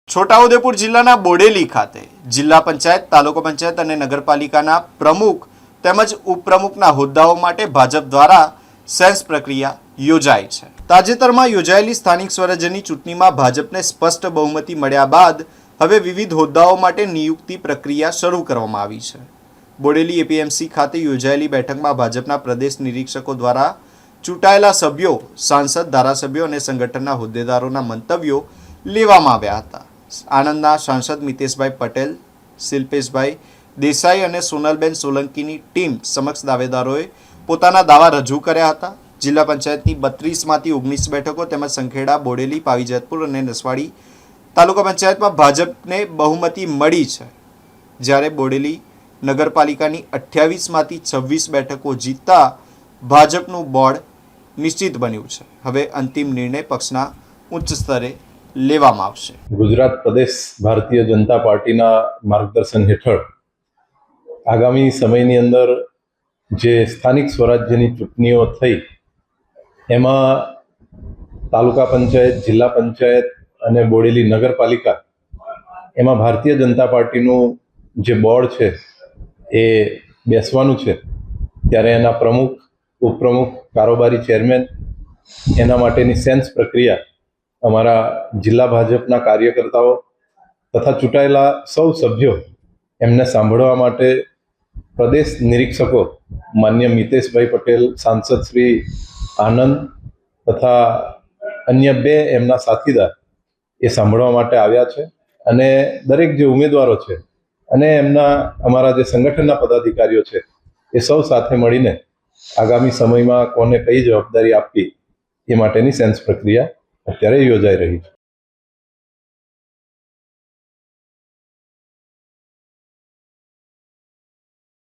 છોટાઉદેપુર જિલ્લાના બોડેલી ખાતે જિલ્લા પંચાયત, તાલુકા પંચાયત અને નગરપાલિકાના પ્રમુખ તેમજ ઉપપ્રમુખના હોદ્દાઓ માટે ભાજપ દ્વારા સેન્સ પ્રક્રિયા યોજાઈ છે। તાજેતરમાં યોજાયેલી સ્થાનિક સ્વરાજ્યની ચૂંટણીમાં ભાજપને સ્પષ્ટ બહુમતી મળ્યા બાદ હવે વિવિધ હોદ્દાઓ માટે નિયુક્તિ પ્રક્રિયા શરૂ કરવામાં આવી છે। બોડેલી એપીએમસી ખાતે યોજાયેલી બેઠકમાં ભાજપના પ્રદેશ નિરીક્ષકો દ્વારા ચૂંટાયેલા સભ્યો, સાંસદ, ધારાસભ્યો અને સંગઠનના હોદ્દેદારોના મંતવ્યો લેવામાં આવ્યા હતા। આણંદના સાંસદ મિતેશભાઈ પટેલ, શિલ્પેશભાઈ દેસાઈ અને સોનલબેન સોલંકીની ટીમ સમક્ષ દાવેદારોએ પોતાના દાવા રજૂ કર્યા હતા। જિલ્લા પંચાયતની 32માંથી 19 બેઠકો તેમજ સંખેડા, બોડેલી, પાવીજેતપુર અને નસવાડી તાલુકા પંચાયતમાં ભાજપને બહુમતી મળી છે, જ્યારે બોડેલી નગરપાલિકાની 28માંથી 26 બેઠકો જીતતા ભાજપનું બોર્ડ નિશ્ચિત બન્યું છે। હવે અંતિમ નિર્ણય પક્ષના ઉચ્ચ સ્તરે લેવામાં આવશે। ગુજરાત પ્રદેશ ભારતીય જનતા પાર્ટીના માર્ગદર્શન હેઠળ આગામી સમયની અંદર જે સ્થાનિક સ્વરાજ્યની ચૂંટણીઓ થઈ એમાં તાલુકા પંચાયત, જિલ્લા પંચાયત અને બોડેલી નગરપાલિકા એમાં ભારતીય જનતા પાર્ટીનું જે બોર્ડ છે એ બેસવાનું છે, ત્યારે એના પ્રમુખ, ઉપપ્રમુખ, કારોબારી ચેરમેન એના માટેની સેન્સ પ્રક્રિયા અમારા જિલ્લા ભાજપના કાર્યકર્તાઓ તથા ચૂંટાયેલા સૌ સભ્યો એમને સાંભળવા માટે પ્રદેશ નિરીક્ષકો માન્ય મિતેશભાઈ પટેલ, સાંસદ શ્રી આનંદ તથા અન્ય 2 એમના સાથીદાર એ સાંભળવા માટે આવ્યા છે। અને દરેક જે ઉમેદવારો છે અને અમારા જે સંગઠનના પદાધિકારીઓ છે એ સૌ સાથે મળીને આગામી સમયમાં કોને કઈ જવાબદારી આપવી એ માટેની સેન્સ પ્રક્રિયા અત્યારે યોજાઈ રહી છે।